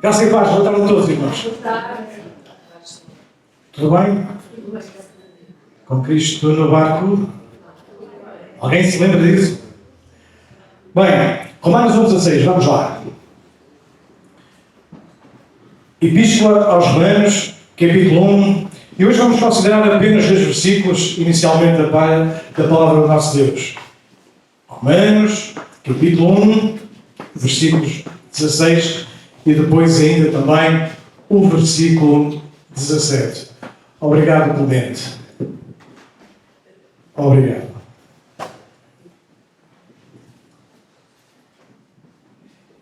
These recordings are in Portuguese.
Graça e paz, boa tarde a todos, irmãos. Tudo bem? Com Cristo no barco? Alguém se lembra disso? Bem, Romanos 1,16, vamos lá. Epístola aos Romanos, capítulo 1. E hoje vamos considerar apenas dois versículos, inicialmente da palavra do nosso Deus. Romanos, capítulo 1, versículos 16 e depois ainda também o versículo 17. Obrigado, Clemente. Obrigado.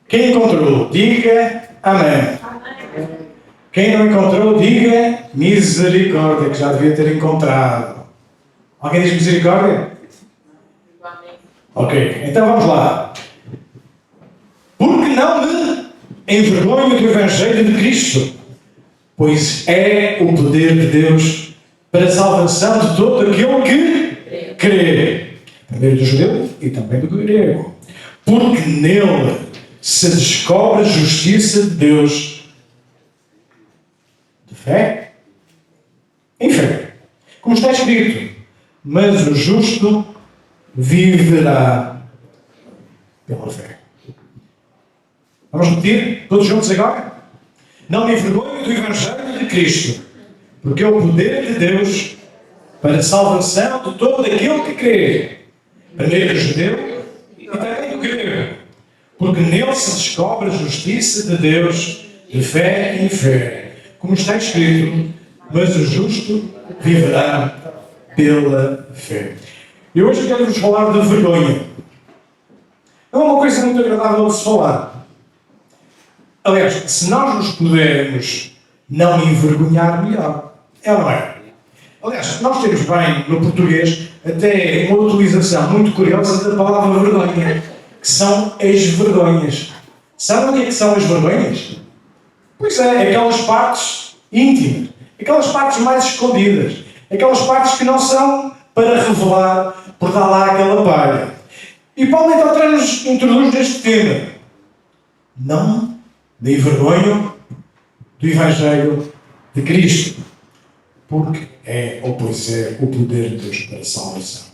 Quem encontrou, diga amém. Quem não encontrou, diga misericórdia, que já devia ter encontrado. Alguém diz misericórdia? Ok, então vamos lá. Porque não me envergonho do Evangelho de Cristo, pois é o poder de Deus para a salvação de todo aquele que crê. Primeiro do judeu e também do grego. Porque nele se descobre a justiça de Deus de fé em fé. Como está escrito, mas o justo viverá pela fé. Vamos repetir todos juntos agora? Não me envergonho do Evangelho de Cristo, porque é o poder de Deus para a salvação de todo aquele que crê. Primeiro do judeu e também do grego. Porque nele se descobre a justiça de Deus de fé em fé. Como está escrito, mas o justo viverá pela fé. E hoje quero-vos falar de vergonha. Não é uma coisa muito agradável de se falar. Aliás, se nós nos pudermos não envergonhar, melhor. É ou não é? Aliás, nós temos bem no português até uma utilização muito curiosa da palavra vergonha, que são as vergonhas. Sabem o que é que são as vergonhas? Pois é, aquelas partes íntimas, aquelas partes mais escondidas, aquelas partes que não são para revelar, por dar lá aquela palha. E Paulo então nos introduz neste tema. Não me envergonho do Evangelho de Cristo, porque pois é o poder de Deus para a salvação.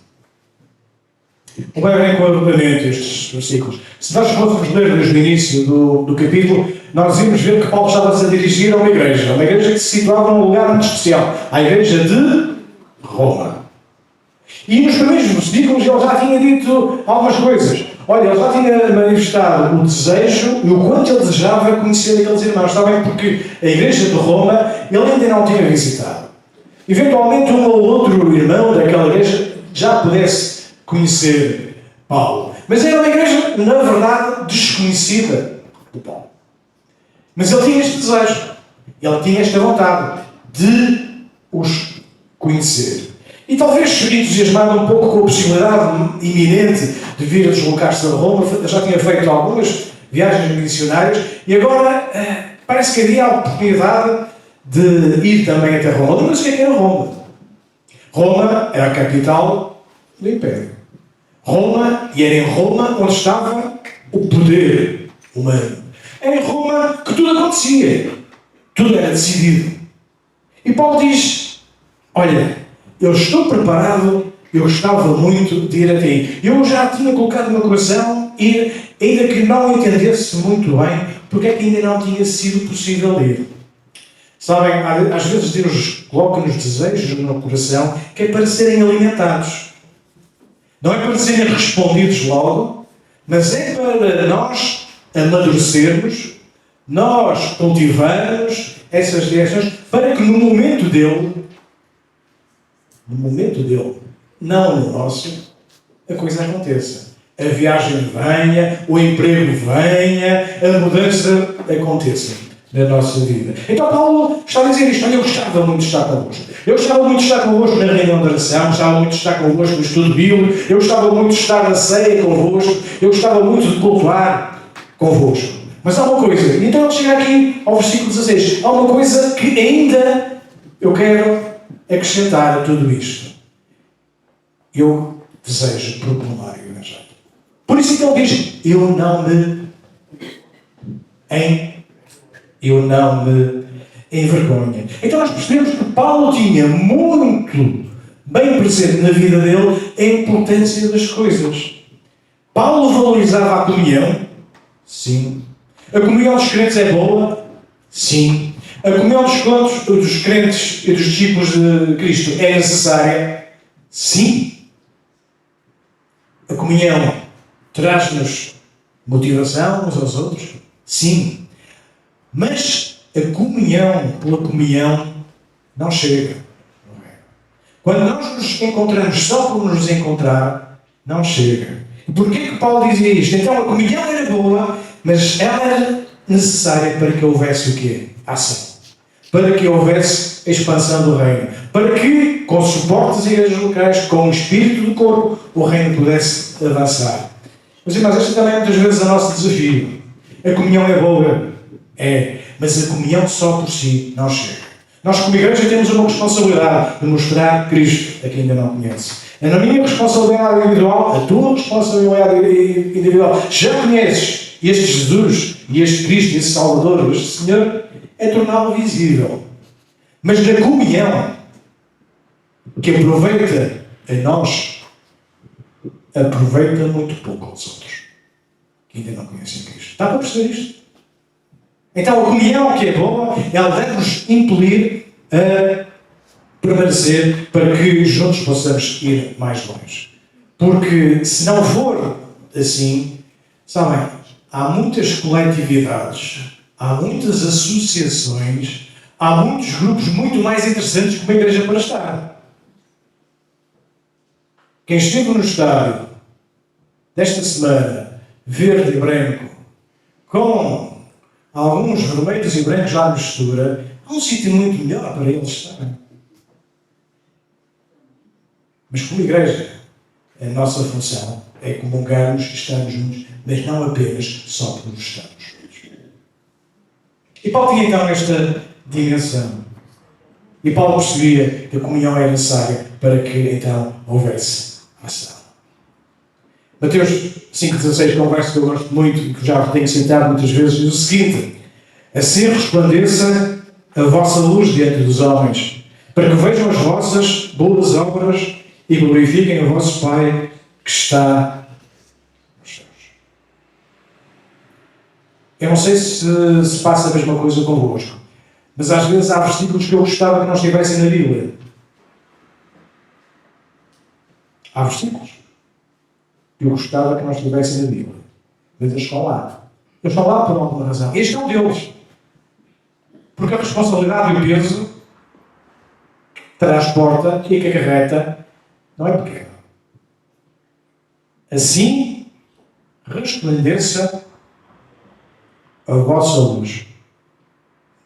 Levem com agrupamento estes versículos. Se nós fôssemos ler desde o início do capítulo, nós íamos ver que Paulo estava-se a dirigir a uma igreja que se situava num lugar muito especial, a igreja de Roma. E nos primeiros versículos ele já tinha dito algumas coisas. Olha, ele já tinha manifestado o desejo e o quanto ele desejava conhecer aqueles irmãos. Está bem? Porque a igreja de Roma ele ainda não tinha visitado. Eventualmente um ou outro irmão daquela igreja já pudesse conhecer Paulo. Mas era uma igreja, na verdade, desconhecida de Paulo. Mas ele tinha este desejo. Ele tinha esta vontade de os conhecer. E talvez entusiasmado um pouco com a possibilidade iminente de vir a deslocar-se a Roma, já tinha feito algumas viagens missionárias e agora parece que havia a oportunidade de ir também até Roma. Mas o que era Roma? Roma era a capital do Império. E era em Roma onde estava o poder humano. Era em Roma que tudo acontecia. Tudo era decidido. E Paulo diz, olha, eu estou preparado, eu gostava muito de ir até aí. Eu já tinha colocado no meu coração ir, ainda que não entendesse muito bem, porque é que ainda não tinha sido possível ir. Sabem, às vezes Deus coloca-nos desejos no coração que é para serem alimentados. Não é para serem respondidos logo, mas é para nós amadurecermos, nós cultivarmos essas direções, para que no momento dele, não no nosso, a coisa aconteça. A viagem venha, o emprego venha, a mudança aconteça na nossa vida. Então Paulo está a dizer isto, olha, eu gostava muito de estar convosco. Eu gostava muito de estar convosco na reunião de oração, gostava muito de estar convosco no estudo bíblico, eu gostava muito de estar na ceia convosco, eu gostava muito de cultuar convosco. Mas há uma coisa, então ele chega aqui ao versículo 16, há uma coisa que ainda eu quero acrescentar a tudo isto. Eu desejo proclamar o Evangelho. Por isso então ele diz, eu não me eu não me envergonho. Então nós percebemos que Paulo tinha muito bem presente na vida dele a importância das coisas. Paulo valorizava a comunhão? Sim. A comunhão dos crentes é boa? Sim. A comunhão dos crentes e dos discípulos de Cristo é necessária? Sim. A comunhão traz-nos motivação uns aos outros? Sim. Mas a comunhão pela comunhão não chega. Quando nós nos encontramos só por nos encontrar, não chega. E porquê que Paulo dizia isto? Então a comunhão era boa, mas ela era necessária para que houvesse o quê? Ação. Para que houvesse a expansão do reino. Para que, com o suporte das igrejas locais, com o espírito do corpo, o reino pudesse avançar. Mas este também é muitas vezes o nosso desafio. A comunhão é boa? É. Mas a comunhão só por si não chega. Nós, como igreja, temos uma responsabilidade de mostrar Cristo a quem ainda não conhece. É na minha responsabilidade individual, a tua responsabilidade individual. Já conheces este Jesus, e este Cristo, este Salvador, este Senhor, é torná-lo visível. Mas na comunhão, que aproveita a nós, aproveita muito pouco aos outros, que ainda não conhecem Cristo. Está para perceber isto? Então a comunhão que é boa, ela deve-nos impelir a permanecer para que juntos possamos ir mais longe. Porque se não for assim, sabem, há muitas coletividades, há muitas associações, há muitos grupos muito mais interessantes que uma igreja para estar. Quem esteve no estádio desta semana, verde e branco, com alguns vermelhos e brancos lá na mistura, há um sítio muito melhor para eles estarem. Mas como igreja, a nossa função é comungarmos e estarmos juntos, mas não apenas só por estarmos juntos. E Paulo tinha então esta dimensão. E Paulo percebia que a comunhão era necessária para que então houvesse ação. Mateus 5,16, conversa que eu gosto muito e que já tenho citado muitas vezes, diz o seguinte: assim resplandeça a vossa luz diante dos homens, para que vejam as vossas boas obras e glorifiquem o vosso Pai que está nos céus. Eu não sei se passa a mesma coisa convosco, mas às vezes há versículos que eu gostava que não estivessem na Bíblia. Há versículos que eu gostava que não estivessem na Bíblia. Mas eles estão lá. Eles estão lá por alguma razão. Este é um deles. Porque a responsabilidade e o peso que transporta e que acarreta não é pequeno. Assim, resplandeça a vossa luz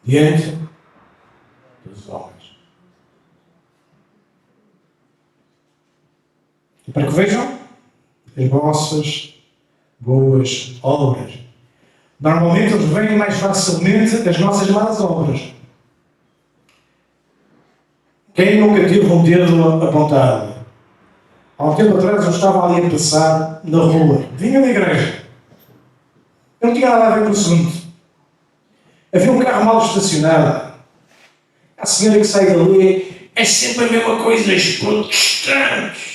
diante dos homens. E para que vejam as vossas boas obras. Normalmente eles veem mais facilmente as nossas más obras. Quem nunca teve um dedo apontado? Há um tempo atrás eu estava ali a passar na rua. Vinha da igreja. Eu não tinha nada a ver com o assunto. Havia um carro mal estacionado. A senhora que sai dali é sempre a mesma coisa, os protestantes.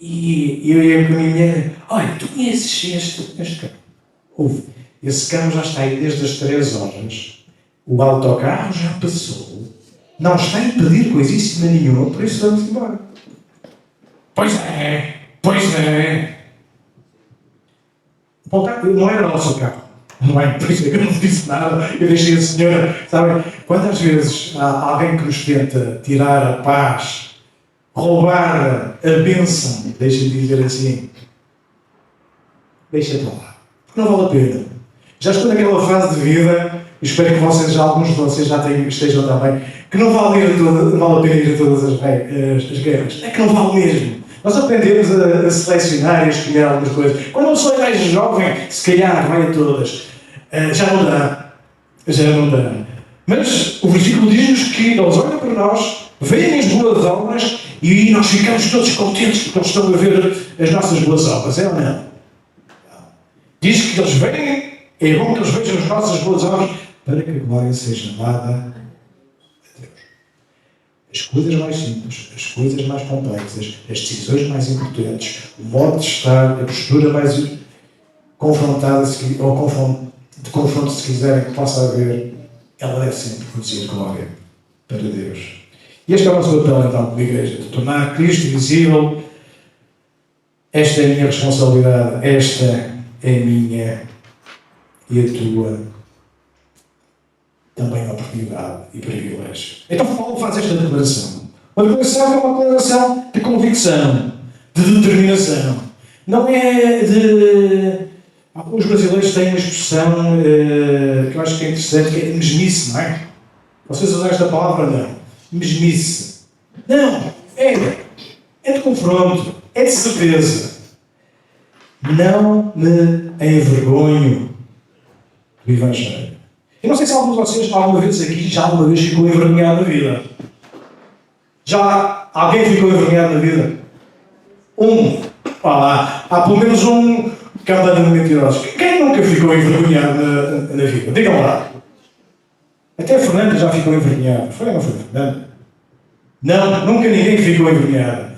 E eu ia com a minha mulher, olha, tu conheces este carro? Ouve, esse carro já está aí desde as 3 horas. O autocarro já passou. Não está a impedir coisíssima nenhuma, por isso vamos embora. Pois é. Não era nosso carro. Não é? Por isso é que eu não disse nada. Eu deixei a senhora, sabem, quantas vezes há alguém que nos tenta tirar a paz, roubar a bênção, deixa-me dizer assim, deixa-te lá. Porque não vale a pena. Já estou naquela fase de vida, espero que vocês, alguns de vocês já estejam também, que não vale a pena ir a todas as guerras. É que não vale mesmo. Nós aprendemos a selecionar e a escolher algumas coisas. Quando uma pessoa é mais jovem, se calhar vai a todas. Já não dá. Mas o versículo diz-nos que eles olham para nós, veem as boas obras e nós ficamos todos contentes porque eles estão a ver as nossas boas obras. É ou não? Diz que eles veem, é bom que eles vejam as nossas boas obras para que a glória seja dada a Deus. As coisas mais simples, as coisas mais complexas, as decisões mais importantes, o modo de estar, a postura mais confrontada, ou de confronto, se quiserem, que possa haver, ela deve sempre produzir glória para Deus. E este é o nosso papel, então, como igreja, de tornar Cristo visível. Esta é a minha responsabilidade, esta é a minha e a tua também oportunidade e privilégio. Então Paulo faz esta declaração. Uma declaração é uma declaração de convicção, de determinação. Não é de... Os brasileiros têm uma expressão que eu acho que é interessante, que é mesmice, não é? Vocês usam esta palavra? Não. Mesmice. Não. É de confronto. É de certeza. Não me envergonho do Evangelho. Eu não sei se alguns de vocês, alguma vez aqui, já alguma vez ficou envergonhado na vida. Já alguém ficou envergonhado na vida? Há pelo menos um cambada de mentirosos. Quem nunca ficou envergonhado na vida? Digam lá. Até a Fernanda já ficou envergonhada. Foi ou não foi, Fernanda? Não, nunca ninguém ficou envergonhado.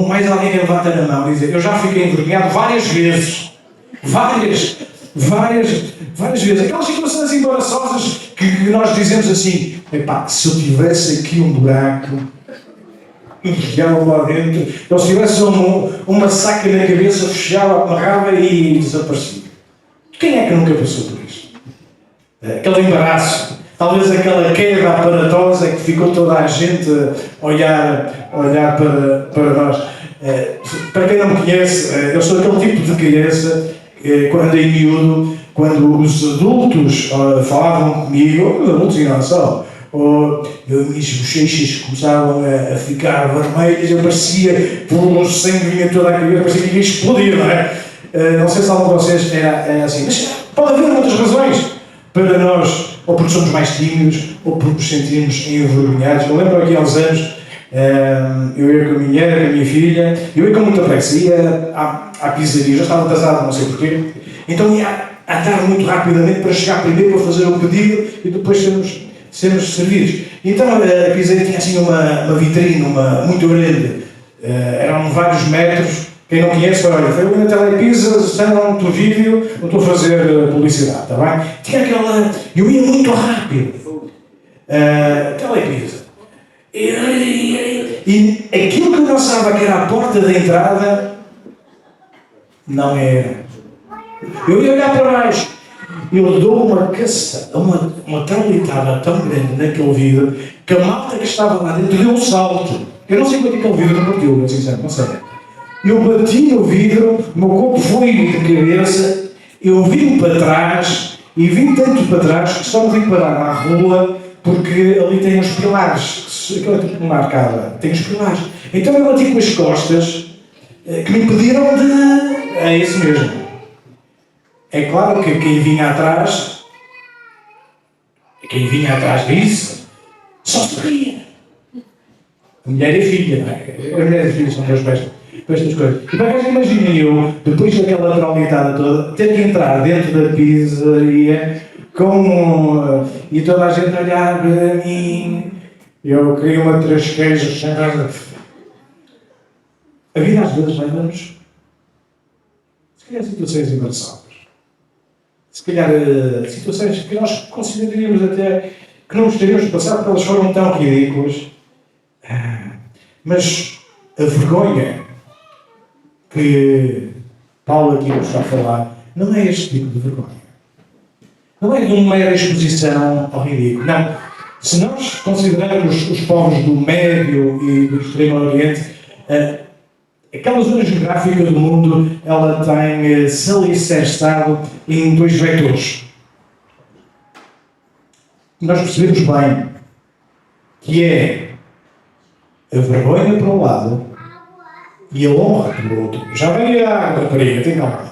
Mais alguém que levanta na mão e diz: eu já fiquei envergonhado várias vezes. Várias vezes. Aquelas situações embaraçosas que nós dizemos assim: epá, se eu tivesse aqui um buraco, enfiava lá dentro, ou se tivesse uma saca na cabeça, fechava, amarrava e desaparecia. Quem é que nunca passou por isto? Aquele embaraço, talvez aquela queda aparatosa que ficou toda a gente a olhar para nós. Para quem não me conhece, eu sou aquele tipo de criança, quando em miúdo, quando os adultos falavam comigo, os adultos e não só, as bochechas começavam a ficar vermelhas, eu parecia, por sangue vinha toda a cabeça, parecia que ia explodir, não é? Não sei se algum de vocês era assim, mas pode haver muitas razões para nós, ou porque somos mais tímidos, ou porque nos sentimos envergonhados. Eu lembro aqui há uns anos, eu ia com a minha filha, eu ia com muita pressa, ia à pizzaria, já estava atrasado, não sei porquê, então ia andar muito rapidamente para chegar primeiro, para fazer o pedido e depois sermos servidos. Então a pizzaria tinha assim uma vitrine muito grande, eram vários metros. Quem não conhece, olha, foi ali na Telepizza, estão no vídeo, não estou a fazer publicidade, está bem? Tinha aquela... Eu ia muito rápido. Telepizza. E aquilo que eu pensava que era a porta da entrada, não era. Eu ia olhar para baixo. Eu dou uma caça, uma tralitada tão grande naquele vidro, que a malta que estava lá dentro deu um salto. Eu não sei como é que aquele vidro não partiu, mas sincero, não sei. Eu bati no vidro, o meu corpo foi de cabeça, eu vim para trás, e vim tanto para trás que só me vim parar na rua, porque ali tem uns pilares, aquilo é tipo uma arcada, tem uns pilares. Então eu bati com as costas, que me impediram de... É isso mesmo. É claro que quem vinha atrás disso, só sorria. A mulher e a filha, não é? As mulheres e as filhas são meus pés. Com estas coisas. E para que imaginem eu, depois daquela traulitada toda, ter que entrar dentro da pizzaria e toda a gente olhar para mim. Eu queria uma três queijos sem razão. A vida às vezes leva-nos, se calhar, situações embaraçosas. Se calhar situações que nós consideraríamos até que não gostaríamos de passar porque elas foram tão ridículas. Mas a vergonha que Paulo aqui nos está a falar, não é este tipo de vergonha. Não é de uma mera exposição ao ridículo. Não. Se nós considerarmos os povos do Médio e do Extremo Oriente, aquela zona geográfica do mundo, ela tem se alicerçado em dois vetores. Nós percebemos bem que é a vergonha por um lado e a honra pelo outro. Já vem a rapariga, tem calma.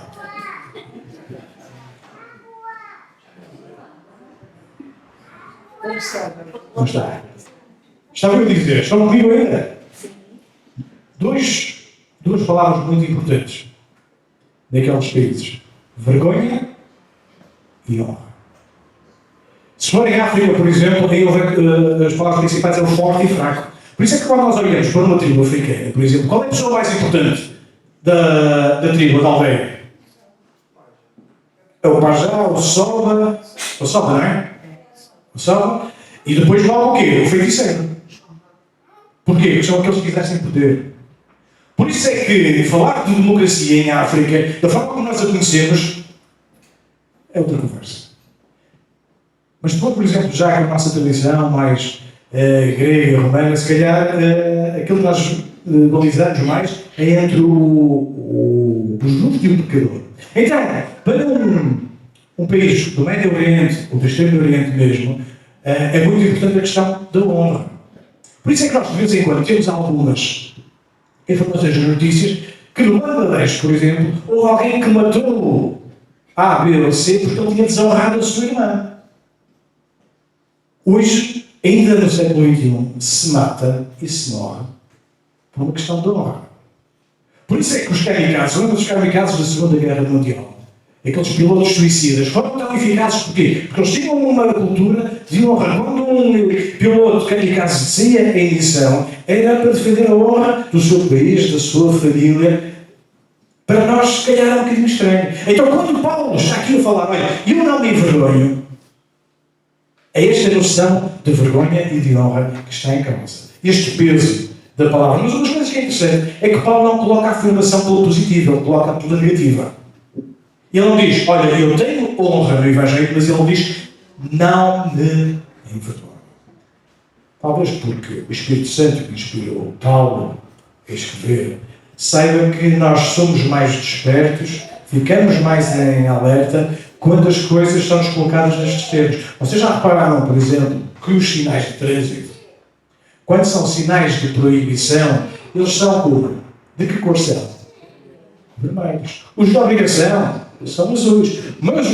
Não está. Estava a dizer, estão comigo ainda? Duas palavras muito importantes daqueles países: vergonha e honra. Se for em África, por exemplo, aí as palavras principais é o forte e fraco. Por isso é que quando nós olhamos para uma tribo africana, por exemplo, qual é a pessoa mais importante da tribo, da aldeia? É o pajá, o soba, não é? O soba, e depois logo o quê? O feiticeiro. Porquê? Porque são aqueles que quisessem poder. Por isso é que falar de democracia em África, da forma como nós a conhecemos, é outra conversa. Mas depois, por exemplo, já com a nossa tradição mais grega, romana, se calhar aquilo que nós balizamos mais é entre o justo e o pecador. Então, para um país do Médio Oriente, ou do Extremo Oriente mesmo, é muito importante a questão da honra. Por isso é que nós, de vez em quando, temos algumas informações nas notícias que no Bangladesh, por exemplo, houve alguém que matou A, B ou C porque ele tinha desonrado a sua irmã. Hoje, ainda no século XXI, se mata e se morre por uma questão de honra. Por isso é que os kamikazes, lembra dos kamikazes da Segunda Guerra Mundial? Aqueles pilotos suicidas foram tão eficazes porquê? Porque eles tinham uma cultura de honra. Quando um piloto kamikaze saía em missão, era para defender a honra do seu país, da sua família. Para nós, se calhar, é um bocadinho estranho. Então, quando Paulo está aqui a falar, olha, eu não me envergonho, é esta noção de vergonha e de honra que está em causa. Este peso da palavra. Mas uma das coisas que é interessante é que Paulo não coloca a afirmação pela positiva, ele coloca pela negativa. Ele não diz, olha, eu tenho honra no Evangelho, mas ele diz, não me envergonho. Talvez porque o Espírito Santo que inspirou Paulo a escrever, saiba que nós somos mais despertos, ficamos mais em alerta quando as coisas são-nos colocadas nestes termos. Vocês já repararam, por exemplo, que os sinais de trânsito, quando são sinais de proibição, eles são como? De que cor são? Vermelhos. Os de obrigação são azuis. Mas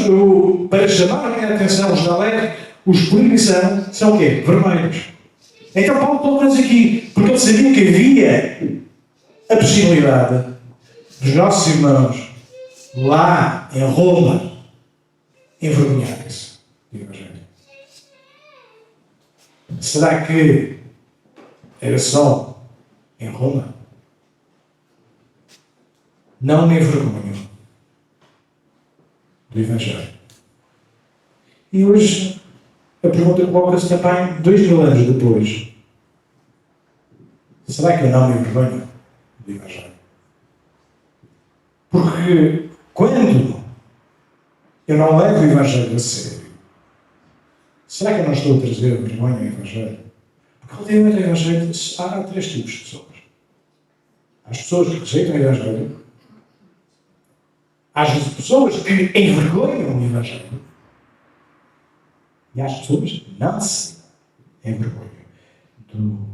para chamar a atenção, os de alerta, os de proibição, são o quê? Vermelhos. Então Paulo colocou-nos aqui, porque ele sabia que havia a possibilidade dos nossos irmãos lá em Roma envergonharem-se do Evangelho. Será que era só em Roma? Não me envergonho do Evangelho. E hoje a pergunta coloca-se também 2000 anos depois. Será que eu não me envergonho do Evangelho? Porque quando eu não levo o Evangelho a sério, será que eu não estou a trazer vergonha ao Evangelho? Porque relativamente ao Evangelho há 3 tipos de pessoas. Há as pessoas que rejeitam o Evangelho, há as pessoas que envergonham o Evangelho e há as pessoas que não se envergonham do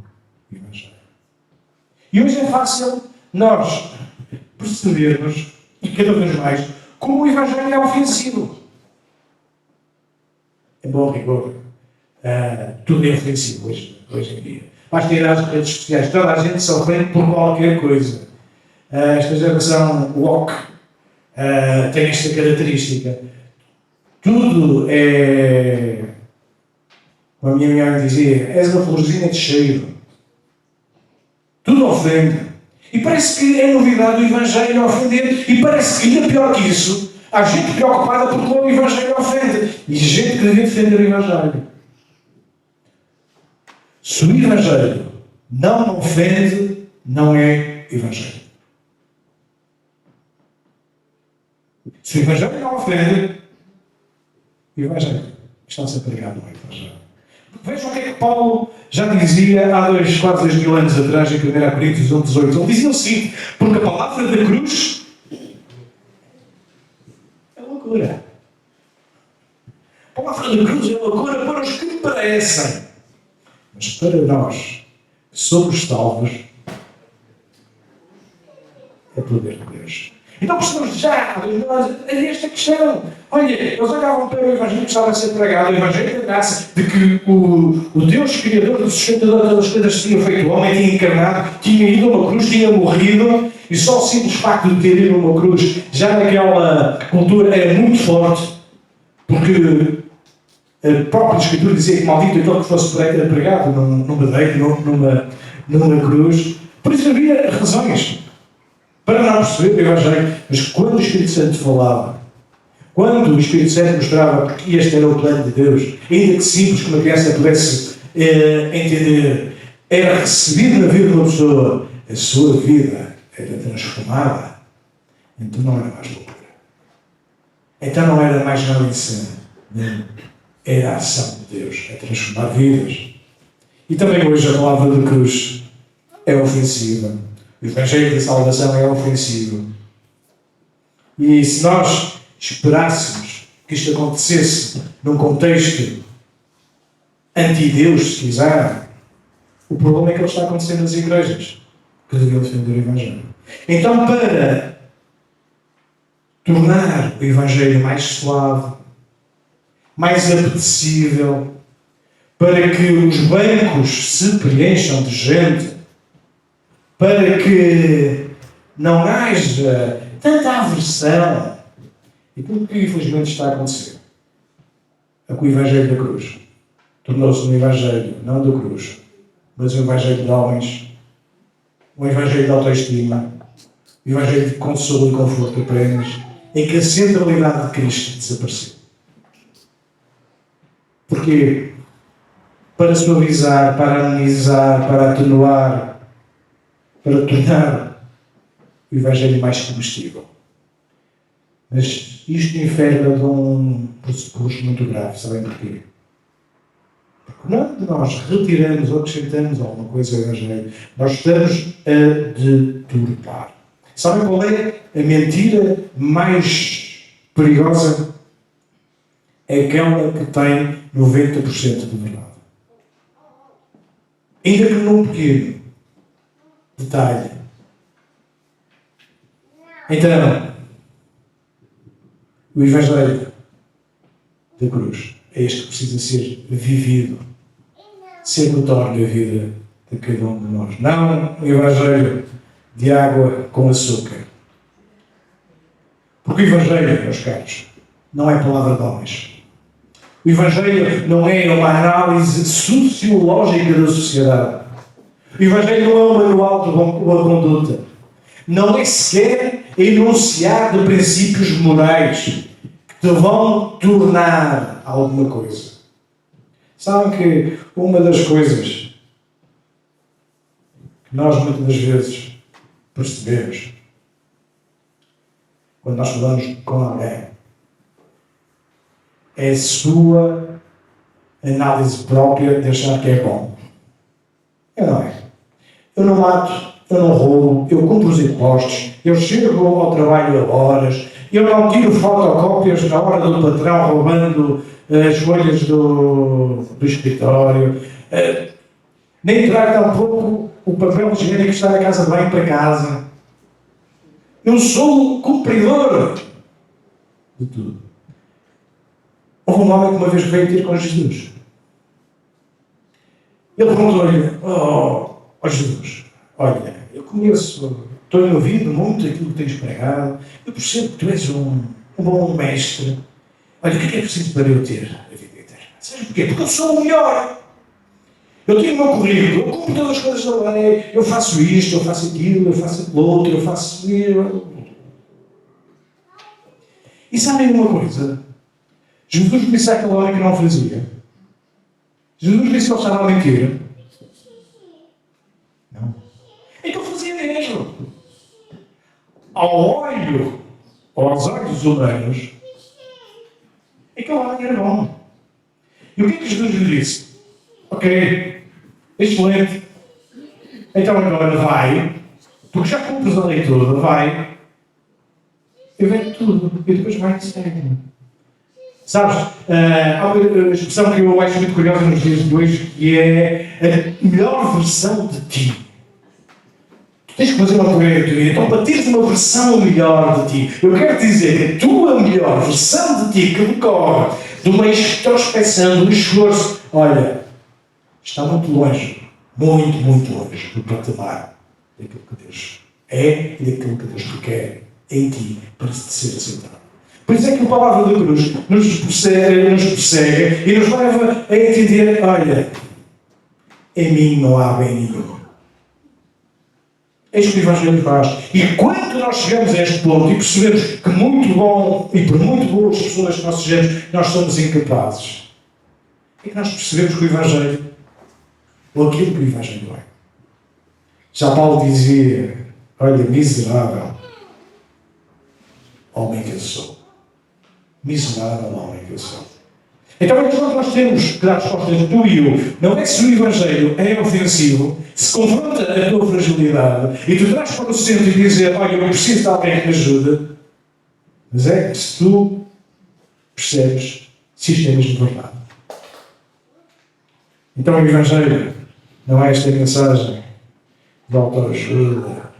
Evangelho. E hoje é fácil nós percebermos, e cada vez mais, como o Evangelho é ofensivo. Em bom rigor, tudo é ofensivo hoje em dia. Basta ir às redes sociais, toda a gente se ofende por qualquer coisa. Esta geração woke tem esta característica. Tudo é, como a minha mãe dizia, és uma florzinha de cheiro. Tudo ofende. E parece que é novidade o Evangelho ofender. E parece que, ainda pior que isso, há gente preocupada porque o Evangelho ofende. E gente que devia defender o Evangelho. Se o Evangelho não ofende, não é Evangelho. Se o Evangelho não ofende, o Evangelho está a ser pregado no Evangelho. Vejam o que é que Paulo já dizia há quase 2000 anos atrás, em 1 Coríntios 1,18. Ele dizia o seguinte: porque a palavra da cruz é loucura. A palavra da cruz é loucura para os que parecem. Mas para nós, que somos salvos, é poder de Deus. Então precisamos já de esta questão. Olha, eles olhavam para o Evangelho que estava a ser pregado, o Evangelho da graça, de que o Deus Criador, do sustentador de todas as coisas, tinha feito o homem, tinha encarnado, tinha ido a uma cruz, tinha morrido, e só o simples facto de ter ido a uma cruz, já naquela cultura, era muito forte, porque A própria Escritura dizia que maldito aquele que fosse pregado num madeiro, numa cruz. Por isso havia razões para não perceber o Evangelho. Mas quando o Espírito Santo falava, quando o Espírito Santo mostrava que este era o plano de Deus, ainda que simples que uma criança pudesse entender, era recebido na vida de uma pessoa, a sua vida era transformada, então não era mais loucura. Então não era mais malícia. Era a ação de Deus a transformar vidas. E também hoje a palavra da cruz é ofensiva. O Evangelho da salvação é ofensivo. E se nós esperássemos que isto acontecesse num contexto anti-Deus, se quiser, o problema é que ele está acontecendo nas igrejas que deviam defender o Evangelho. Então, para tornar o Evangelho mais suave, mais apetecível, para que os bancos se preencham de gente, para que não haja tanta aversão, e tudo o que infelizmente está a acontecer é que o Evangelho da cruz tornou-se um Evangelho não da cruz, mas um Evangelho de homens, um Evangelho de autoestima, um Evangelho de consolo e conforto apenas, em que a centralidade de Cristo desapareceu. Porquê? Para suavizar, para amenizar, para atenuar, para tornar o Evangelho mais comestível. Mas isto infere de um pressuposto muito grave. Sabem porquê? Porque quando nós retiramos ou acrescentamos alguma coisa ao Evangelho, nós estamos a deturpar. Sabem qual é a mentira mais perigosa? É aquela que tem 90% de verdade. Ainda que num pequeno detalhe. Então, o Evangelho da cruz é este que precisa ser vivido, ser notório na vida de cada um de nós. Não o Evangelho de água com açúcar. Porque o Evangelho, meus caros, não é palavra de homens. O Evangelho não é uma análise sociológica da sociedade. O Evangelho não é um manual de boa conduta. Não é sequer enunciar de princípios morais que te vão tornar alguma coisa. Sabem que uma das coisas que nós muitas das vezes percebemos quando nós falamos com alguém é a sua análise própria de achar que é bom. Eu não é. Eu não mato, eu não roubo, eu cumpro os impostos, eu chego ao trabalho a horas, eu não tiro fotocópias na hora do patrão roubando as folhas do escritório, nem trago tampouco o papel higiênico que está na casa de banho para casa. Eu sou o cumpridor de tudo. Houve um homem que uma vez veio ter com Jesus. Ele perguntou-lhe: Oh Jesus, olha, eu conheço, tenho ouvido muito aquilo que tens pregado, eu percebo que tu és um bom mestre. Olha, o que é preciso para eu ter a vida eterna? Sabes porquê? Porque eu sou o melhor. Eu tenho o meu currículo, eu cumpro todas as coisas da lei, eu faço isto, eu faço aquilo, eu faço aquilo outro, eu faço... E sabem uma coisa? Jesus disse àquele homem que não fazia. Jesus disse que ele estava a mentir. Não. Então fazia mesmo. Aos olhos humanos, aquele homem era bom. E o que é que Jesus lhe disse? Ok, excelente. Então agora vai, porque já cumpres a lei toda, vai, eu vejo tudo, e depois vai-te segue. Sabes, há uma expressão que eu acho muito curiosa nos dias de hoje, que é a melhor versão de ti. Tu tens que fazer uma correria de ti, então para teres uma versão melhor de ti, eu quero dizer que a tua melhor versão de ti, que decorre de uma introspecção, de um esforço, olha, está muito longe, muito longe do patamar daquilo que Deus é e daquilo que Deus requer em ti para te ser aceitado. Por isso é que a palavra da cruz nos persegue e nos leva a entender, olha, em mim não há bem nenhum. Eis o que o Evangelho faz. E quando nós chegamos a este ponto e percebemos que muito bom, e por muito boas pessoas que nós sejamos, nós somos incapazes, é que nós percebemos que o Evangelho, ou aquilo que o Evangelho é. Já Paulo dizia, olha, miserável homem que eu sou. Miserável homem que eu sou. Então é que nós temos que dar respostas, tu e eu. Não é que se o Evangelho é ofensivo, se confronta a tua fragilidade e tu traz para o centro e dizer, olha, eu preciso de alguém que me ajude, mas é que se tu percebes se isto é mesmo verdade. Então o Evangelho não é esta mensagem de autoajuda,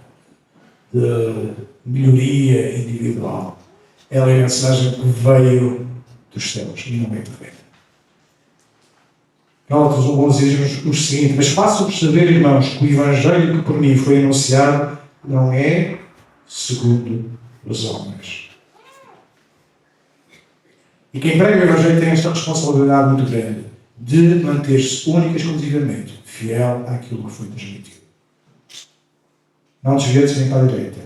de melhoria individual. Ela é a mensagem que veio dos céus e não é de terra. Gálatas 1:11 diz o seguinte: mas façam-vos saber, irmãos, que o Evangelho que por mim foi anunciado não é segundo os homens. E quem prega o Evangelho tem esta responsabilidade muito grande de manter-se única e exclusivamente fiel àquilo que foi transmitido. Não desviar-se nem para a direita,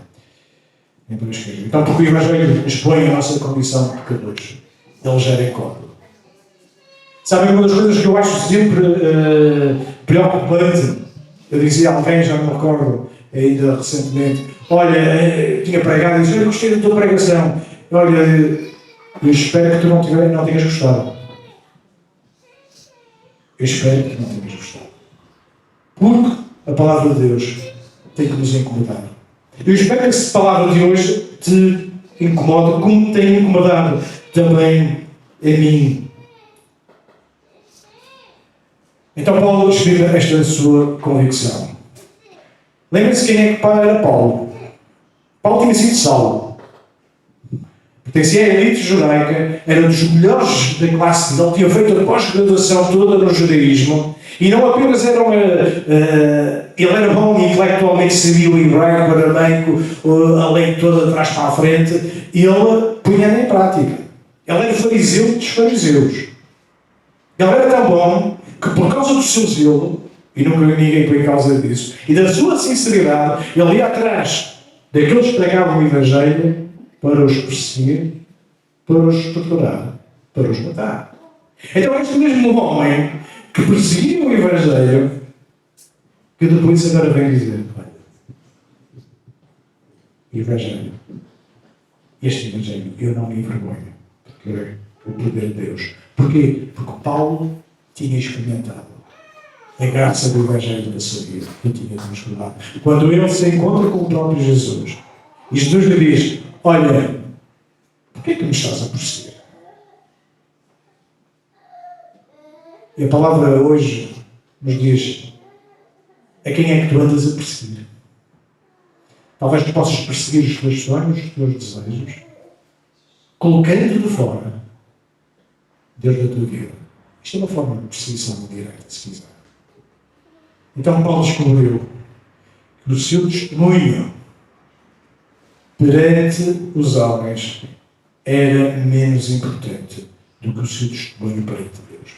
nem para a esquerda. Então, porque o Evangelho expõe a nossa condição de pecadores, ele gera código. Sabem, uma das coisas que eu acho sempre preocupante, eu dizia a alguém, já me recordo, ainda recentemente, olha, tinha pregado e disse, eu gostei da tua pregação, olha, eu espero que tu não tenhas gostado. Eu espero que não tenhas gostado. Porque a palavra de Deus tem que nos incomodar. Eu espero que essa palavra de hoje te incomode, como tem incomodado também a mim. Então Paulo escreve esta sua convicção. Lembre-se quem é que era Paulo. Paulo tinha sido Saulo. Pertencia à elite judaica, era dos melhores da classe dele, tinha feito a pós-graduação toda no judaísmo, e não apenas era ele era bom intelectualmente, sabia o hebraico, o aramaico, a lei toda de trás para a frente, e ele punha em prática. Ele era fariseu dos fariseus. Ele era tão bom que, por causa do seu zelo, e nunca ninguém põe em causa disso, e da sua sinceridade, ele ia atrás daqueles que pregavam o Evangelho para os perseguir, para os torturar, para os matar. Então, este mesmo homem que perseguia o Evangelho, que depois agora vem dizer, Evangelho, este Evangelho, eu não me envergonho, porque é o poder de Deus. Porquê? Porque Paulo tinha experimentado a graça do Evangelho da sua vida, que tinha transformado. Quando ele se encontra com o próprio Jesus, e Jesus lhe diz, olha, porquê é que me estás a perseguir? E a palavra hoje nos diz, a quem é que tu andas a perseguir? Talvez tu possas perseguir os teus sonhos, os teus desejos, colocando de fora Deus da tua vida. Isto é uma forma de perseguição direta, se quiser. Então Paulo descobriu que o seu testemunho perante os homens era menos importante do que o seu testemunho perante Deus.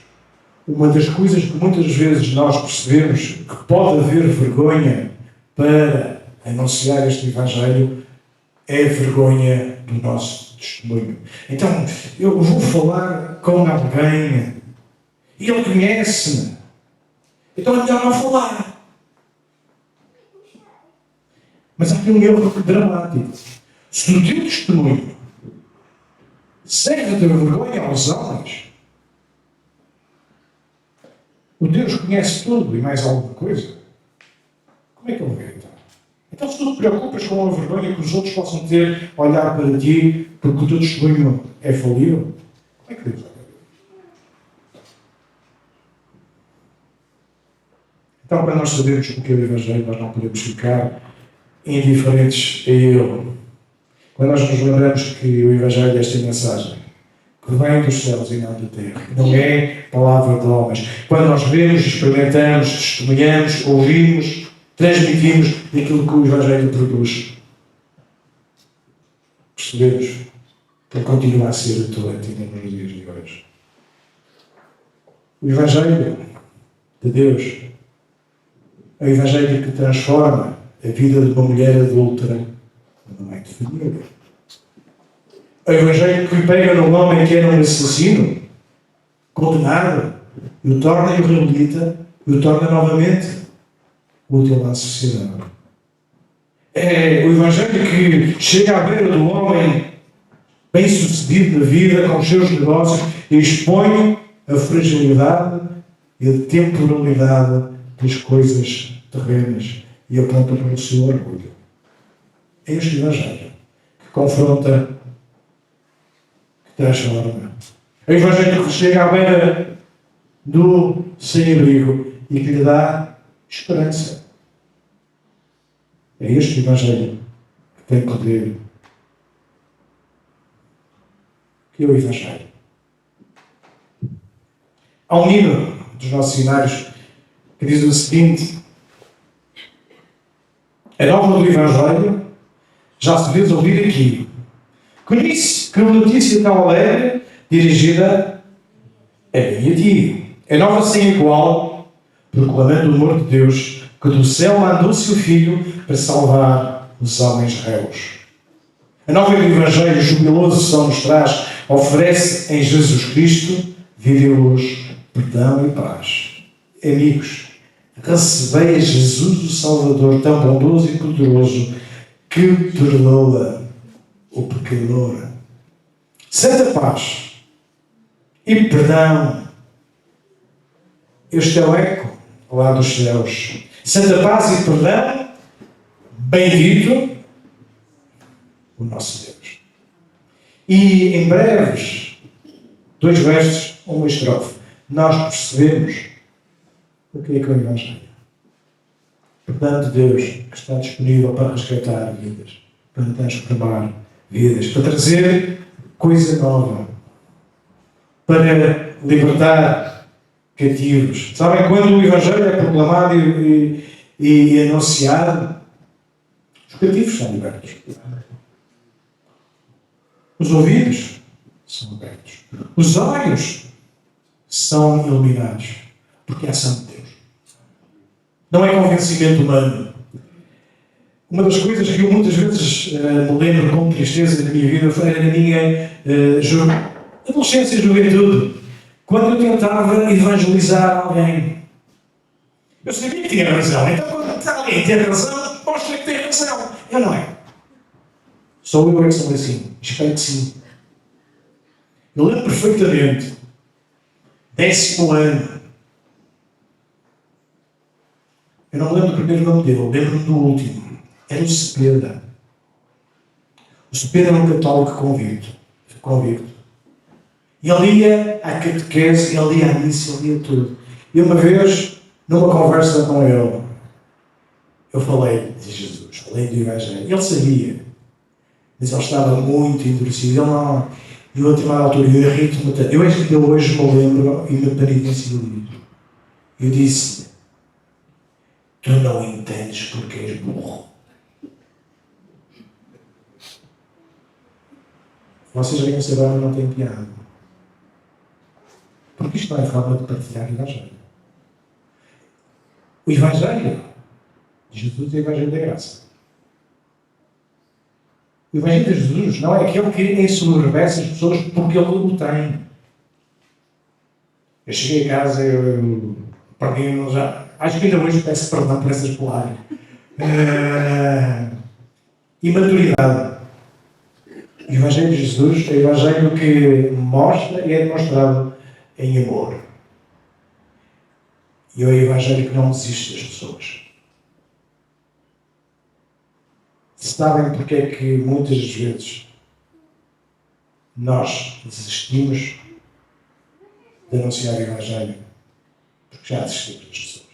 Uma das coisas que muitas vezes nós percebemos que pode haver vergonha para anunciar este Evangelho é a vergonha do nosso testemunho. Então, eu vou falar com alguém e ele conhece-me. Então é melhor não falar. Mas há aqui um erro dramático. Se o teu testemunho serve a ter vergonha aos homens, o Deus conhece tudo e mais alguma coisa, como é que ele vai então? Então, se tu te preocupas com a vergonha que os outros possam ter a olhar para ti porque o teu testemunho é falível, como é que Deus vai ver? Então, para nós sabermos o que é o Evangelho, nós não podemos ficar indiferentes a ele. Quando nós nos lembramos que o Evangelho é esta mensagem, que vem dos céus e não da terra, não é palavra de homens. Quando nós vemos, experimentamos, testemunhamos, ouvimos, transmitimos aquilo que o Evangelho produz, percebemos Ele continua a ser atuante ainda nos dias de hoje. O Evangelho de Deus é o Evangelho que transforma a vida de uma mulher adúltera numa mãe de família. É o Evangelho que pega num homem que era um assassino, condenado, e o torna e o reabilita, e o torna novamente útil à sociedade. É o Evangelho que chega à beira do homem bem-sucedido na vida, com os seus negócios, e expõe a fragilidade e a temporalidade das coisas terrenas e aponta para o seu orgulho. É este Evangelho que confronta, que transforma. É o Evangelho que chega à beira do sem-abrigo e que lhe dá esperança. É este Evangelho que tem poder. Que é o Evangelho. Há um hino dos nossos cenários que diz o seguinte: a nova do Evangelho já se vês ouvir aqui. Conhece que notícia tão alegre dirigida a mim e a ti. A nova sem igual, proclamando o amor de Deus, que do céu mandou seu Filho para salvar os homens réus. A nova do Evangelho jubiloso só nos traz, oferece em Jesus Cristo vida e luz, perdão e paz. Amigos, recebei a Jesus o Salvador tão bondoso e poderoso que perdoa o pecador. Santa paz e perdão. Este é o eco lá dos céus. Santa paz e perdão, bendito o nosso Deus. E em breves, 2 versos, uma estrofe, nós percebemos o que é o Evangelho. Perdão de Deus que está disponível para resgatar vidas, para transformar vidas, para trazer coisa nova, para libertar cativos. Sabem, quando o Evangelho é proclamado e anunciado, os cativos são libertos. Os ouvidos são abertos. Os olhos são iluminados. Porque é a ação de Deus. Não é convencimento humano. Uma das coisas que eu muitas vezes me lembro com tristeza da minha vida foi na minha adolescência e juventude. Quando eu tentava evangelizar alguém. Eu sabia que tinha razão. Então, quando alguém tem razão, mostra que tem razão. Eu não é. Sou eu que sou assim. Espero que sim. Eu lembro perfeitamente. 10º ano. Eu não me lembro do primeiro nome dele. Lembro-me do último. Era o Cepeda. O Cepeda era um católico convicto. E ele ia à catequese, ele ia à missa, ele ia tudo. E uma vez, numa conversa com ele, eu falei de Jesus, falei do Evangelho. Ele sabia, mas ele estava muito endurecido. Ele não. E a última altura, eu irrito-me tanto. Eu acho que ainda hoje me lembro e me penitencializo. Eu disse: tu não entendes porque és burro. Vocês veem essa agora não tem piada. Porque isto não é forma de partilhar o Evangelho. O Evangelho de Jesus é o Evangelho da graça. O Evangelho de Jesus não é aquele que ensoberbece as pessoas porque ele o tem. Eu cheguei a casa, eu perdi, já, acho que ainda hoje peço perdão por essas palavras. Imaturidade. O Evangelho de Jesus é o Evangelho que mostra e é demonstrado em amor. E é o Evangelho que não desiste das pessoas. Sabem porque é que muitas das vezes nós desistimos de anunciar o Evangelho? Porque já desistimos das pessoas.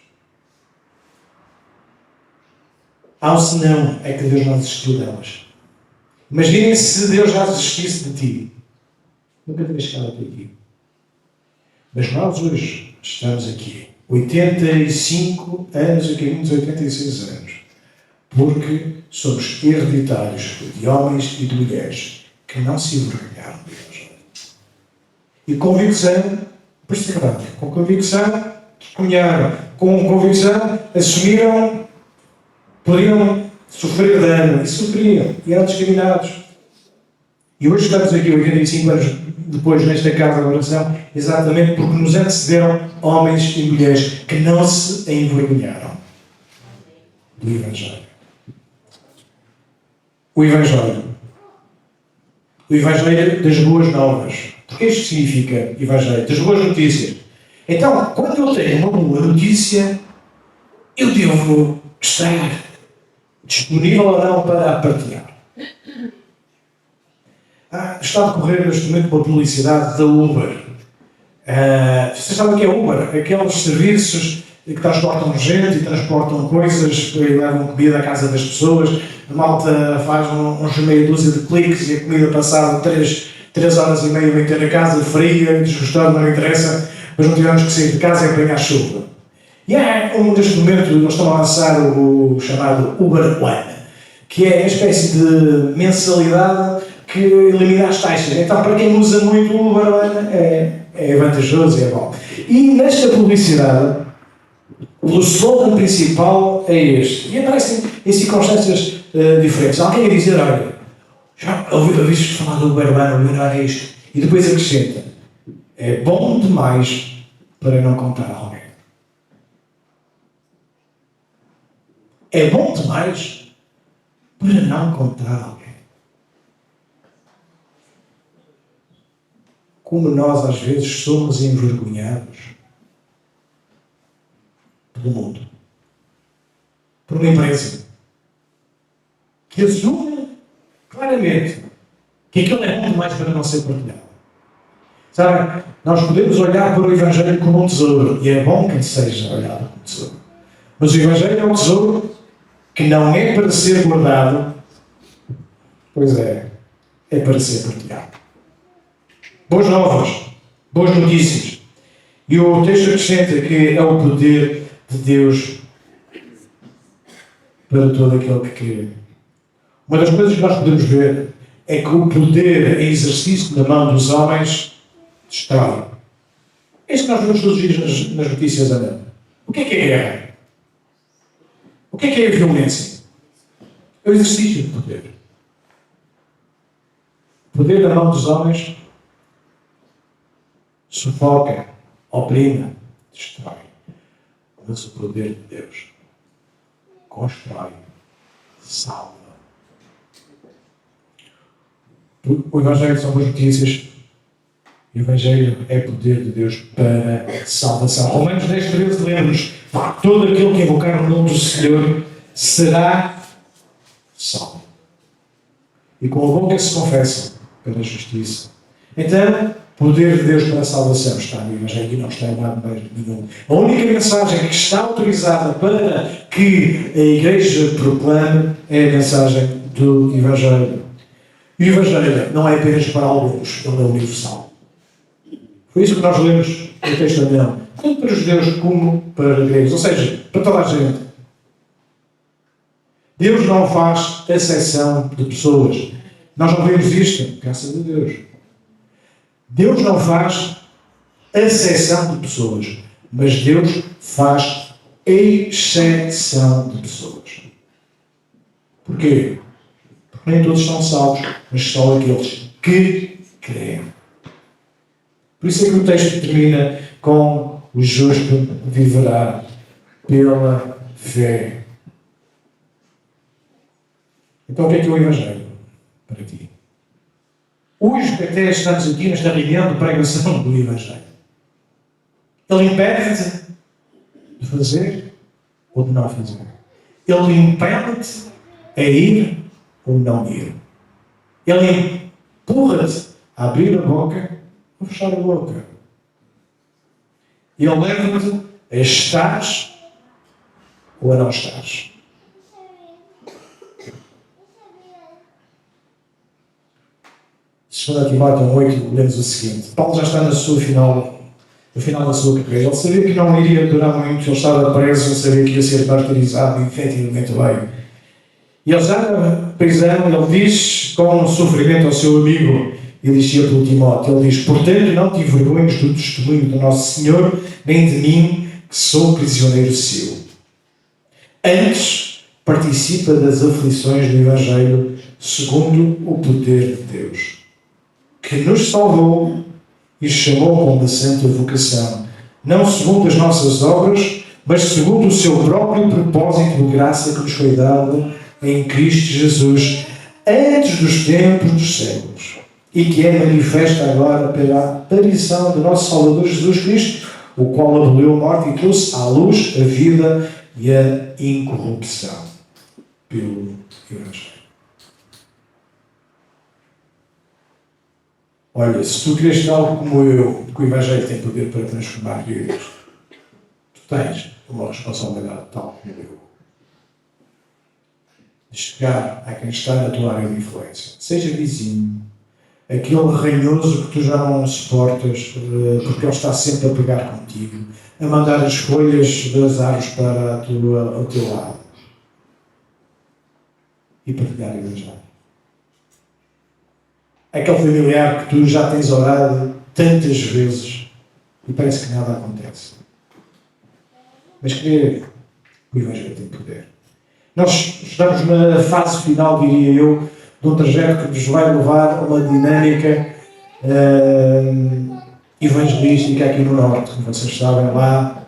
Há um senão, é que Deus não desistiu delas. Imaginem se Deus já desistisse de ti. Nunca teria chegado até aqui. Mas nós hoje estamos aqui, 85 anos a caminho dos 86 anos, porque somos hereditários de homens e de mulheres que não se envergonharam do Evangelho. E convicção, perseveraram. Com convicção, testemunharam. Com convicção, assumiram, poderiam sofrer dano. E sofriam. E eram discriminados. E hoje estamos aqui, 85 anos depois, nesta casa de oração, exatamente porque nos antecederam homens e mulheres que não se envergonharam do Evangelho. O Evangelho. O Evangelho das boas novas. Porque isto significa Evangelho das boas notícias. Então, quando eu tenho uma boa notícia, eu devo estar disponível ou não para a partilhar. Está a decorrer neste momento uma publicidade da Uber. Vocês sabem o que é Uber? Aqueles serviços que transportam gente e transportam coisas e levam comida à casa das pessoas. A malta faz uns meia dúzia de cliques e a comida passada 3 horas e meia vem ter a casa fria, desgostada, não interessa, mas não tivemos que sair de casa e apanhar chuva. E neste momento nós estamos a lançar o chamado Uber One, que é uma espécie de mensalidade que elimina as taxas. Então, para quem usa muito o Uber One, é vantajoso e é bom. E nesta publicidade, o slogan principal é este. E aparecem em circunstâncias diferentes. Alguém a dizer, olha, já ouviste falar do Uber One, o Uber One é isto. E depois acrescenta, é bom demais para não contar a alguém. É bom demais para não contar a alguém. Como nós às vezes somos envergonhados pelo mundo, por uma empresa que assume claramente que aquilo é bom demais para não ser partilhado. Sabe, nós podemos olhar para o Evangelho como um tesouro, e é bom que seja olhado como tesouro. Mas o Evangelho é um tesouro que não é para ser guardado, pois é para ser partilhado. Boas novas, boas notícias. E o texto acrescenta que é o poder de Deus para todo aquele que crê. Uma das coisas que nós podemos ver é que o poder em exercício na mão dos homens destrói. É isso que nós vemos todos os dias nas notícias andando. O que é a guerra? O que é a violência? É o exercício de poder. O poder na mão dos homens sufoca, oprime, destrói. Mas o poder de Deus constrói, salva. O Evangelho são boas notícias. O Evangelho é poder de Deus para salvação. Romanos 10, 13, lembra-nos: todo aquele que invocar o nome do Senhor será salvo. E com a boca se confessa pela justiça. Então, o poder de Deus para a salvação está no Evangelho e não está em nada mais nenhum. A única mensagem que está autorizada para que a Igreja proclame é a mensagem do Evangelho. E o Evangelho não é apenas para alguns, ele é universal. Foi isso que nós lemos no texto anterior. Tanto para os judeus como para gregos, ou seja, para toda a gente. Deus não faz exceção de pessoas. Nós não vemos isto, graças a Deus. Deus não faz exceção de pessoas, mas Deus faz exceção de pessoas. Porquê? Porque nem todos são salvos, mas só aqueles que creem. Por isso é que o texto termina com: o justo viverá pela fé. Então o que é o Evangelho para ti? Hoje até estamos aqui nesta reunião de pregação do Evangelho. Ele impede-te de fazer ou de não fazer. Ele impede-te a ir ou não ir. Ele empurra-te a abrir a boca ou fechar a boca. Ele leva-te a estares ou a não estares. Segundo Timóteo 8, lemos o seguinte: Paulo já está no final da sua carreira. Ele sabia que não iria durar muito, ele estava preso, ele sabia que ia ser martirizado e efetivamente veio. E ele está na prisão, ele diz com sofrimento ao seu amigo, ele dizia pelo Timóteo, ele diz: portanto, não te envergonhes do testemunho do nosso Senhor, nem de mim, que sou prisioneiro seu. Antes, participa das aflições do Evangelho, segundo o poder de Deus, que nos salvou e chamou com uma santa vocação, não segundo as nossas obras, mas segundo o seu próprio propósito de graça que nos foi dado em Cristo Jesus, antes dos tempos dos séculos, e que é manifesta agora pela aparição do nosso Salvador Jesus Cristo, o qual aboliu a morte e trouxe à luz a vida e a incorrupção pelo Evangelho. Olha, se tu queres tal como eu, que o Evangelho tem poder para transformar vidas, tu tens uma responsabilidade tal como eu, de chegar a quem está na tua área de influência, seja vizinho, aquele ranhoso que tu já não suportas, porque ele está sempre a pegar contigo, a mandar as folhas das árvores para ao teu lado, e partilhar o Evangelho. Aquele familiar que tu já tens orado tantas vezes e parece que nada acontece. Mas creio que o Evangelho tem poder. Nós estamos na fase final, diria eu, de um trajeto que nos vai levar a uma dinâmica evangelística aqui no Norte, como vocês sabem, lá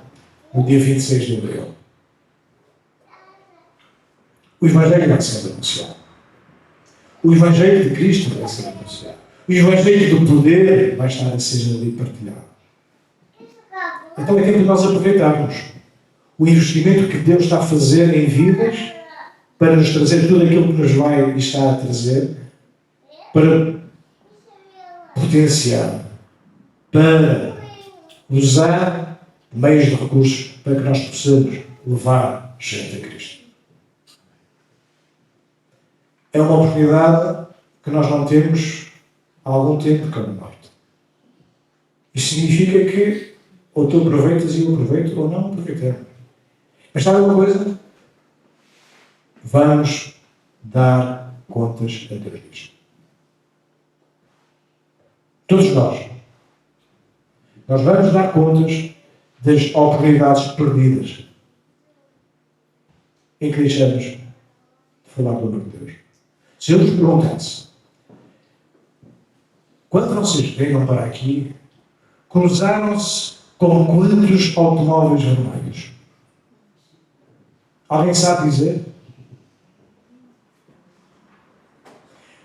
no dia 26 de abril. O Evangelho vai ser anunciado. O Evangelho de Cristo vai ser anunciado. O Evangelho do poder vai estar a ser ali partilhado. Então é tempo de nós aproveitarmos o investimento que Deus está a fazer em vidas para nos trazer tudo aquilo que nos vai estar a trazer, para potenciar, para usar meios de recursos para que nós possamos levar gente a Cristo. É uma oportunidade que nós não temos há algum tempo cá no Norte. Isso significa que ou tu aproveitas e eu aproveito, ou não aproveitamos. Mas sabe uma coisa? Vamos dar contas a Deus disto. Todos nós. Nós vamos dar contas das oportunidades perdidas em que deixamos de falar do amor de Deus. Se eu vos perguntasse, quando vocês venham para aqui, cruzaram-se com quantos automóveis vermelhos? Alguém sabe dizer?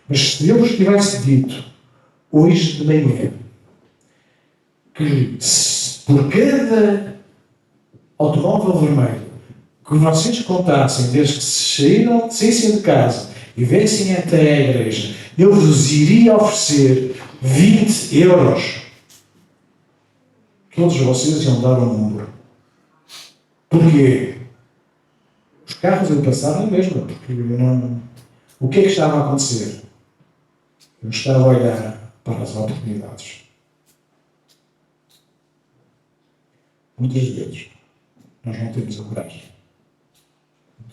Mas se eu vos tivesse dito, hoje de manhã, que por cada automóvel vermelho que vocês contassem desde que saíssem de casa e viessem até a igreja, eu vos iria oferecer 20 euros. Todos vocês iam dar um número. Porquê? Os carros iam passar na mesma, porque não... O que é que estava a acontecer? Eu estava a olhar para as oportunidades. Muitas vezes nós não temos a coragem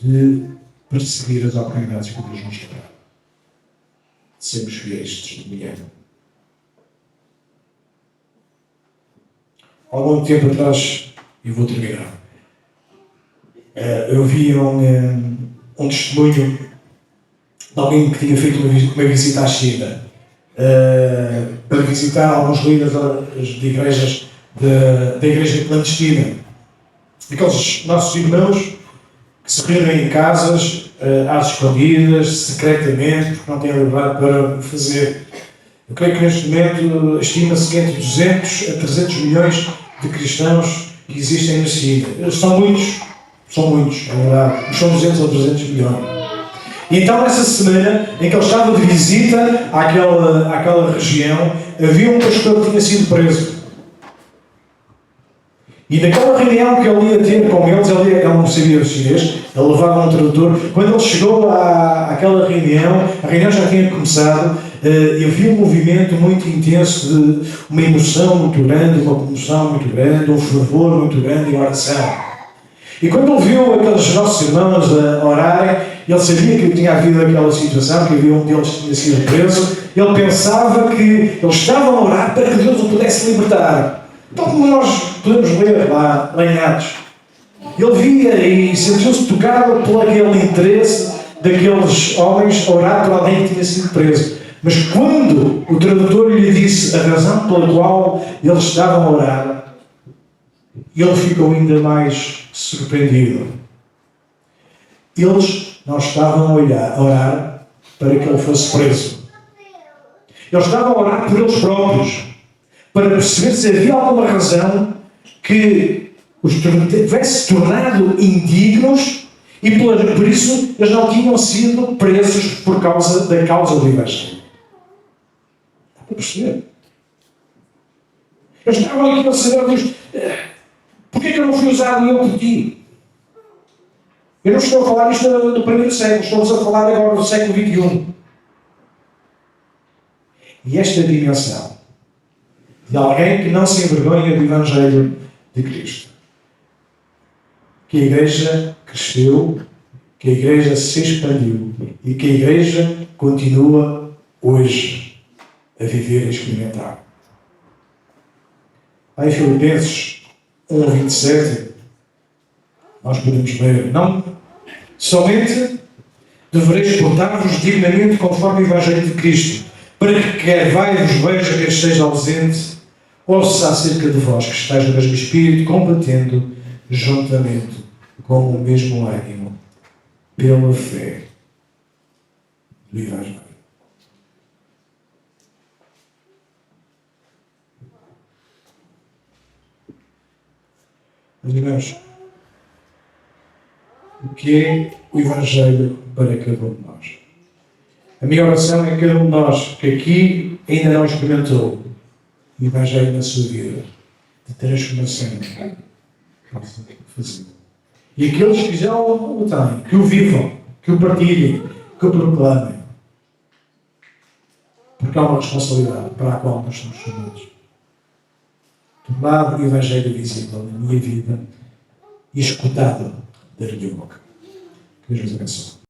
de perseguir as oportunidades que Deus nos dá. Sermos fiéis, testemunhando. Há algum tempo atrás, e vou terminar, eu vi um testemunho de alguém que tinha feito uma visita à China para visitar alguns líderes de igrejas da igreja clandestina. Aqueles nossos irmãos que se reúnem em casas, às escondidas, secretamente, porque não têm liberdade para fazer. Eu creio que neste momento estima-se que entre 200 a 300 milhões de cristãos que existem na China. São muitos, é verdade, mas são 200 ou 300 milhões. E então, nessa semana em que ele estava de visita àquela região, havia um pastor que tinha sido preso. E naquela reunião que ele ia ter com eles, ele não sabia o chinês, ele levava um tradutor. Quando ele chegou àquela reunião, a reunião já tinha começado, e havia um movimento muito intenso de uma emoção muito grande, uma comoção muito grande, um fervor muito grande em oração. E quando ele viu aqueles nossos irmãos a orarem, Ele sabia que tinha havido aquela situação, que havia um deles que tinha sido preso. Ele pensava que eles estavam a orar para que Deus o pudesse libertar. Então, como nós podemos ler lá em Atos, ele via e sentiu-se tocado por aquele interesse daqueles homens a orar por alguém que tinha sido preso. Mas quando o tradutor lhe disse a razão pela qual eles estavam a orar, ele ficou ainda mais surpreendido. Eles não estavam a orar para que ele fosse preso. Eles estavam a orar por eles próprios, para perceber se havia alguma razão que os tivesse tornado indignos e por isso eles não tinham sido presos por causa da causa do Evangelho. Dá para perceber? Eles estavam aqui a saber, Deus, porquê que eu não fui usado eu por ti? Eu não estou a falar isto do primeiro século, estamos a falar agora do século XXI. E esta dimensão de alguém que não se envergonha do Evangelho de Cristo. Que a Igreja cresceu, que a Igreja se expandiu e que a Igreja continua hoje a viver e a experimentar. Em Filipenses 1:27, nós podemos ler, não somente devereis portar-vos dignamente conforme o Evangelho de Cristo, para que quer vai-vos veja que esteja ausente, ouça acerca de vós que estáis no mesmo Espírito, combatendo juntamente com o mesmo ânimo, pela fé do Evangelho. Meus irmãos, o que é o Evangelho para cada um de nós? A minha oração é que cada um de nós que aqui ainda não experimentou o Evangelho na sua vida, de transformação, possa fazer. E aqueles que já o têm, que o vivam, que o partilhem, que o proclamem. Porque há uma responsabilidade para a qual nós somos chamados. Tornar o Evangelho visível na minha vida e escutado da minha boca. Que Deus nos abençoe.